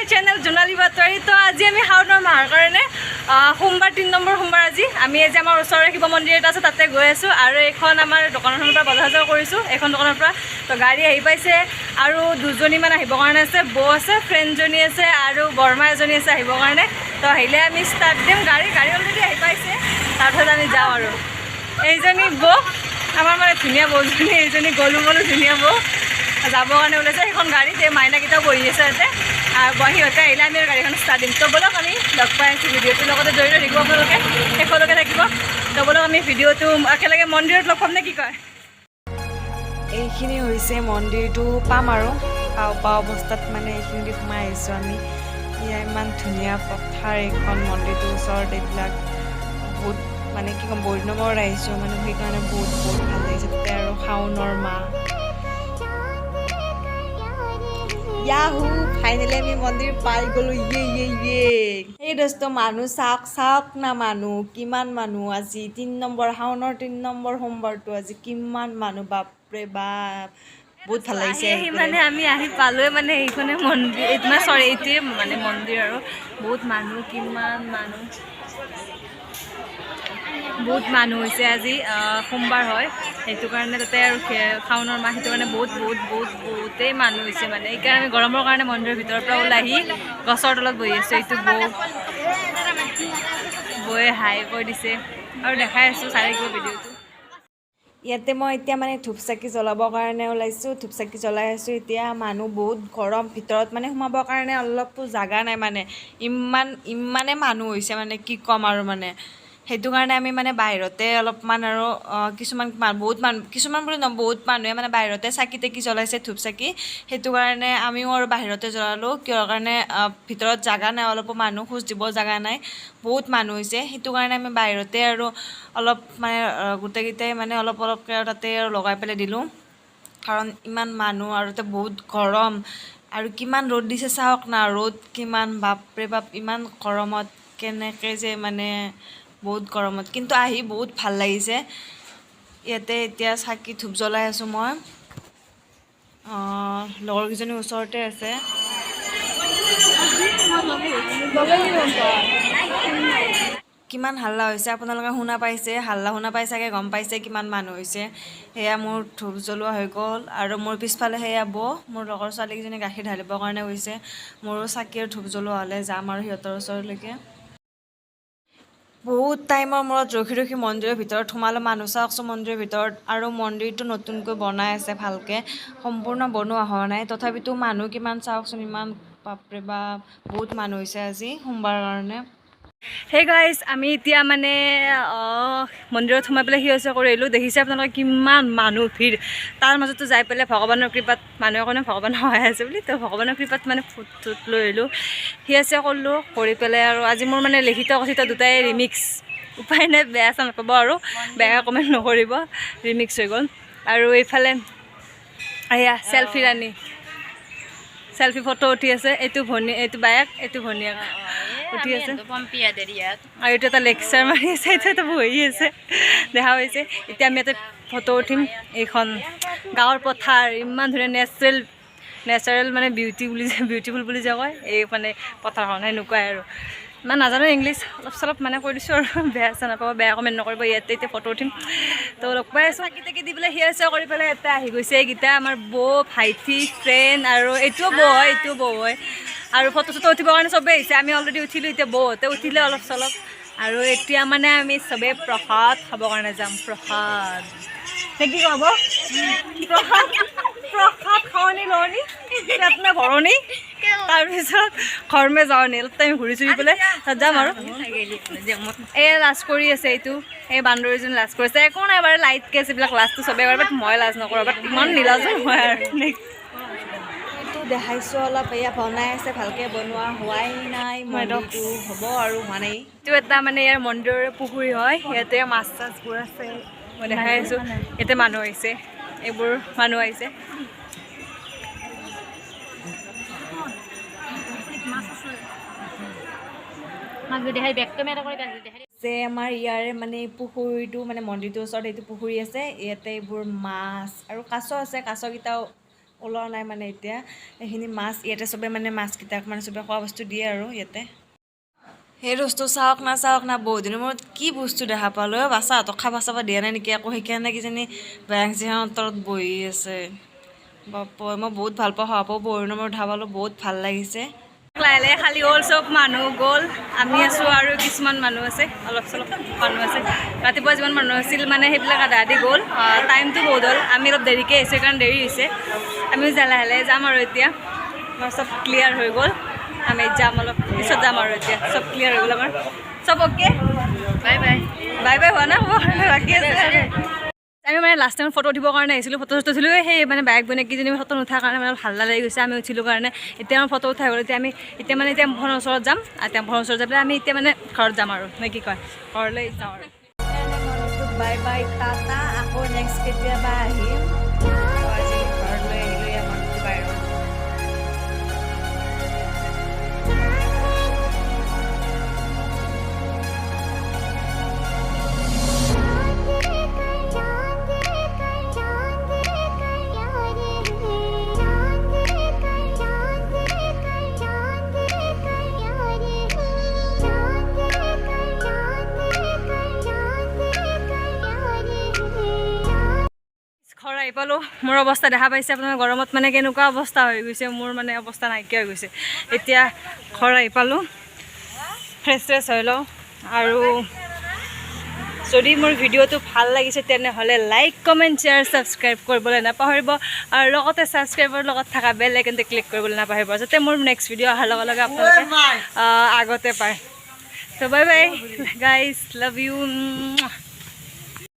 My channel Jonali বাতৰি। তো আজি আমি শাওনৰ মাহৰ কাৰণে সোমবাৰ 3 নম্বৰ সোমবাৰ আজি আমি এই যে আমাৰ ওচৰৰে শিৱ মন্দিৰ এটা আছে তাতে গৈ আছোঁ আৰু এইখন আমাৰ দোকানখনৰ পৰা বজাৰ চজাৰ কৰিছোঁ এইখন দোকানৰ পৰা। তো গাড়ী আহি পাইছে আৰু দুজনীমান আহিবৰ কাৰণে আছে, বৌ আছে, ফ্ৰেণ্ডজনী আছে আৰু বৰমা এজনী আছে আহিবৰ কাৰণে। তো আহিলে আমি ষ্টাৰ্ট দিম। গাড়ী অলৰেডি আহি পাইছে, তাৰপিছত আমি যাওঁ আৰু এইজনী বৌ আমাৰ মানে ধুনীয়া বৌজনী, এইজনী গলু মলো ধুনীয়া বৌ যাবৰ কাৰণে ওলাইছে সেইখন গাড়ীত। এই মাইনাকেইটাও বহি আছে ইয়াতে আৰু সিহঁতে আহিলে আমি গাড়ীখন ষ্টাৰ্ট দিম। তো বলক আমি লগ পাই আছোঁ, ভিডিঅ'টোৰ লগতে জড়িত থাকিব আপোনালোকে, শেষলৈকে থাকিব। তো বলক আমি ভিডিঅ'টো একেলগে মন্দিৰত লগ পাম নে কি কয়? এইখিনি হৈছে মন্দিৰটো, পাম আৰু পাওঁ অৱস্থাত মানে এইখিনি সোমাই আহিছোঁ আমি। ইয়াৰ ইমান ধুনীয়া পথাৰ এইখন মন্দিৰটোৰ ওচৰত, এইবিলাক বহুত মানে কি ক'ম বহুত নম্বৰত আহিছোঁ মানে সেইকাৰণে বহুত ভাল লাগিছে। তাতে আৰু শাওনৰ মাহ ইয়াহু ফাইনেলি আমি মন্দিৰ পাই গ'লোঁ। এই দোস্ত মানুহ চাওক না, মানুহ কিমান মানুহ আজি 3 নম্বৰ শাওনৰ 3 নম্বৰ সোমবাৰটো আজি কিমান মানুহ, বাপৰে বাপ বহুত ভাল লাগিছে। মানে আমি আহি পালোৱে মানে এইখনে মন্দিৰ, মানে চৰি এইটোৱে মানে মন্দিৰ আৰু বহুত মানুহ, কিমান মানুহ, বহুত মানুহ হৈছে আজি সোমবাৰ হয় সেইটো কাৰণে, তাতে আৰু শাওনৰ মাহ সেইটো কাৰণে বহুতেই মানুহ হৈছে মানে। এইকাৰণে আমি গৰমৰ কাৰণে মন্দিৰৰ ভিতৰৰ পৰা ওলাই আহি গছৰ তলত বহি আছোঁ। এইটো বৌয়ে হাই কৈ দিছে আৰু দেখাই আছোঁ, চাই থাকিব ভিডিঅ'টো। ইয়াতে মই এতিয়া মানে ধূপ চাকি জ্বলাবৰ কাৰণে ওলাইছোঁ, ধূপ চাকি জ্বলাই আছোঁ এতিয়া। মানুহ বহুত গৰম, ভিতৰত মানে সোমাবৰ কাৰণে অলপো জাগা নাই মানে, ইমানে মানুহ হৈছে মানে কি ক'ম আৰু মানে। সেইটো কাৰণে আমি মানে বাহিৰতে অলপমান আৰু কিছুমান বুলি নহয় বহুত মানুহে মানে বাহিৰতে চাকি তাকি জ্বলাইছে, ধূপ চাকি। সেইটো কাৰণে আমিও আৰু বাহিৰতে জ্বলালোঁ, কিহৰ কাৰণে ভিতৰত জাগা নাই, অলপো মানুহ খোজ দিব জাগা নাই, বহুত মানুহ হৈছে। সেইটো কাৰণে আমি বাহিৰতে আৰু অলপ মানে গোটেইকেইটাই মানে অলপকৈ আৰু তাতে আৰু লগাই পেলাই দিলোঁ, কাৰণ ইমান মানুহ আৰু তাতে বহুত গৰম আৰু কিমান ৰ'দ দিছে চাওক না, ৰ'দ কিমান, বাপৰে বাপ ইমান গৰমত কেনেকৈ যে মানে বহুত গৰমত, কিন্তু আহি বহুত ভাল লাগিছে। ইয়াতে এতিয়া চাকি ধূপ জ্বলাই আছোঁ মই, লগৰকেইজনী ওচৰতে আছে। কিমান হাল্লা হৈছে আপোনালোকে শুনা পাইছে, হাল্লা শুনা পাই চাগে গম পাইছে কিমান মানুহ হৈছে। সেয়া মোৰ ধূপ জ্বলোৱা হৈ গ'ল আৰু মোৰ পিছফালে সেয়া মোৰ লগৰ ছোৱালীকেইজনী গাখীৰ ঢালিবৰ কাৰণে গৈছে। মোৰো চাকি আৰু ধূপ জ্বলোৱা হ'লে যাম আৰু সিহঁতৰ ওচৰলৈকে। বহুত টাইমৰ মূৰত ৰখি মন্দিৰৰ ভিতৰত সোমালোঁ। মানুহ চাওকচোন মন্দিৰৰ ভিতৰত, আৰু মন্দিৰটো নতুনকৈ বনাই আছে ভালকৈ, সম্পূৰ্ণ বনোৱা হোৱা নাই, তথাপিতো মানুহ কিমান চাওকচোন, ইমান বাপৰে বাপ বহুত মানুহ হৈছে আজি সোমবাৰৰ কাৰণে। সেই গাইজ আমি এতিয়া মানে মন্দিৰত সোমাই পেলাই সেৱা কৰি আহিলোঁ। দেখিছে আপোনালোকে কিমান মানুহ ভিৰ, তাৰ মাজতো যাই পেলাই ভগৱানৰ কৃপাত, মানুহে কাৰণে ভগৱানৰ সহায় আছে বুলি, তো ভগৱানৰ কৃপাত মানে ফুট লৈ আহিলোঁ, সেৱা কৰিলোঁ। কৰি পেলাই আৰু আজি মোৰ মানে লিখিত কথিত দুটাই ৰিমিক্স, উপায় নাই, বেয়া চা নাপাব আৰু বেয়া কমেণ্ট নকৰিব, ৰিমিক্স হৈ গ'ল। আৰু এইফালে এয়া চেল্ফি ৰাণী, চেল্ফি ফটো উঠি আছে, এইটো বায়েক, এইটো ভনীয়েক উঠি আছে, আৰু এইটো এটা লেকচাৰ মাৰি আছে, এইটো এটা বহি আছে, দেখা পাইছে। এতিয়া আমি ইয়াতে ফটো উঠিম। এইখন গাঁৱৰ পথাৰ, ইমান ধুনীয়া নেচাৰেল মানে বিউটিফুল বুলি যে কয়, এই মানে পথাৰখন সেনেকুৱাই আৰু। ইমান নাজানো ইংলিছ, অলপ চলপ মানে কৈ দিছোঁ আৰু বেয়া চা নাপাব, বেয়া কমেণ্ট নকৰিব। ইয়াতে এতিয়া ফটো উঠিম, তো লগ পাই আছোঁ। চাকি তাকি দি পেলাই সেৱা কৰি পেলাই ইয়াতে আহি গৈছে এইকেইটা, আমাৰ বৌ, ভাইটি, ফ্ৰেণ্ড, আৰু এইটোও বৌ হয় আৰু ফটো চটো উঠিবৰ কাৰণে চবেই আহিছে। আমি অলৰেডি উঠিলোঁ, এতিয়া বৌহঁতে উঠিলে অলপ চলপ, আৰু এতিয়া মানে আমি চবেই প্ৰসাদ খাবৰ কাৰণে যাম। প্ৰসাদ নে কি ক'ব, প্ৰসাদ খাৱনি লওঁনি পেট মে ভৰণি, তাৰপিছত ঘৰ মে যাওঁনি, অলপ টাইম ঘূৰি চুৰি পেলাই তাত যাম আৰু। এই লাজ কৰি আছে, এইটো এই বান্দৰীজনী লাজ কৰিছে, একো নাই বাৰু, লাইট কেছ এইবিলাক লাজটো চবেই কৰে, বাট মই লাজ নকৰোঁ, বাট ইমান নিলাজো নহয় আৰু। এইটো দেখাইছোঁ অলপ, এয়া বনাই আছে, ভালকৈ বনোৱা হোৱাই নাই, মন্দিৰটো হ'ব আৰু হোৱা নাই। এইটো এটা মানে ইয়াৰ মন্দিৰৰ পুখুৰী হয়, ইয়াতে মাছ চাছবোৰ আছে, মই দেখাই আছোঁ। ইয়াতে মানুহ আহিছে, এইবোৰ মানুহ আহিছে। যে আমাৰ ইয়াৰে মানে পুখুৰীটো মানে মন্দিৰটোৰ ওচৰত এইটো পুখুৰী আছে, ইয়াতে এইবোৰ মাছ আৰু কাছ আছে, কাছকেইটাও ওলোৱা নাই মানে এতিয়া এইখিনি মাছ ইয়াতে চবে মানে মাছকেইটাক মানে চবে খোৱা বস্তু দিয়ে আৰু ইয়াতে সেই বস্তু চাওক না বহুত দিনৰ মূৰত কি বস্তু দেখা পালোঁ বাচ্চাহঁতক খাব চাব দিয়া নাই নেকি আকৌ সেইকাৰণে কিজানি বেঞ্চিখনৰ তলত বহি আছে বাপৰে মই বহুত ভাল পাওঁ শহাপহু বহুত দিনৰ মূৰত দেখা পালোঁ বহুত ভাল লাগিছে লাহে লাহে খালী হ'ল চব মানুহ গ'ল আমি আছোঁ আৰু কিছুমান মানুহ আছে অলপ চলপ মানুহ আছে ৰাতিপুৱা যিমান মানুহ আছিল মানে সেইবিলাক আধা আধি গ'ল টাইমটো বহুত হ'ল আমি অলপ দেৰিকৈ আহিছোঁ সেইকাৰণে দেৰি হৈছে আমিও লাহে লাহে যাম আৰু এতিয়া আমাৰ চব ক্লিয়াৰ হৈ গ'ল আমি যাম অলপ পিছত যাম আৰু এতিয়া চব ক্লিয়াৰ হৈ গ'ল আমাৰ চব okay bye bye bye bye হোৱা নাই বাকী আছে আমি মানে লাষ্ট টাইম ফটো উঠিবৰ কাৰণে আহিছিলোঁ ফটো উঠিলোঁ সেই মানে বাইক বনেককেইজনী ফটো নুঠাৰ কাৰণে মানে ভাল লাগি গৈছে আমি উঠিলোঁ কাৰণে এতিয়া আমাৰ ফটো উঠাই গ'ল এতিয়া আমি টেম্পোখনৰ ওচৰত যাম আৰু টেম্পোখনৰ ওচৰত যাই পেলাই আমি এতিয়া মানে ঘৰত যাম আৰু নে কি কয় ঘৰলৈ যাওঁ আৰু বাই বাই টাটা আকৌ নেক্সট কেতিয়াবা আহিম আজি ঘৰলৈ আহিলোঁ ইয়াৰ মানুহটো বাহিৰত ঘৰ আহি পালোঁ মোৰ অৱস্থা দেখা পাইছে আপোনাৰ গৰমত মানে কেনেকুৱা অৱস্থা হৈ গৈছে মোৰ মানে অৱস্থা নাইকিয়া হৈ গৈছে এতিয়া ঘৰ আহি পালোঁ ফ্ৰেছ হৈ লওঁ আৰু যদি মোৰ ভিডিঅ'টো ভাল লাগিছে তেনেহ'লে লাইক কমেণ্ট শ্বেয়াৰ ছাবস্ক্ৰাইব কৰিবলৈ নাপাহৰিব আৰু লগতে ছাবস্ক্ৰাইবৰ লগত থকা বেল আইকনটো ক্লিক কৰিবলৈ নাপাহৰিব যাতে মোৰ নেক্সট ভিডিঅ' অহাৰ লগে লগে আপোনালোকে আগতে পায় ত' bye bye guys love you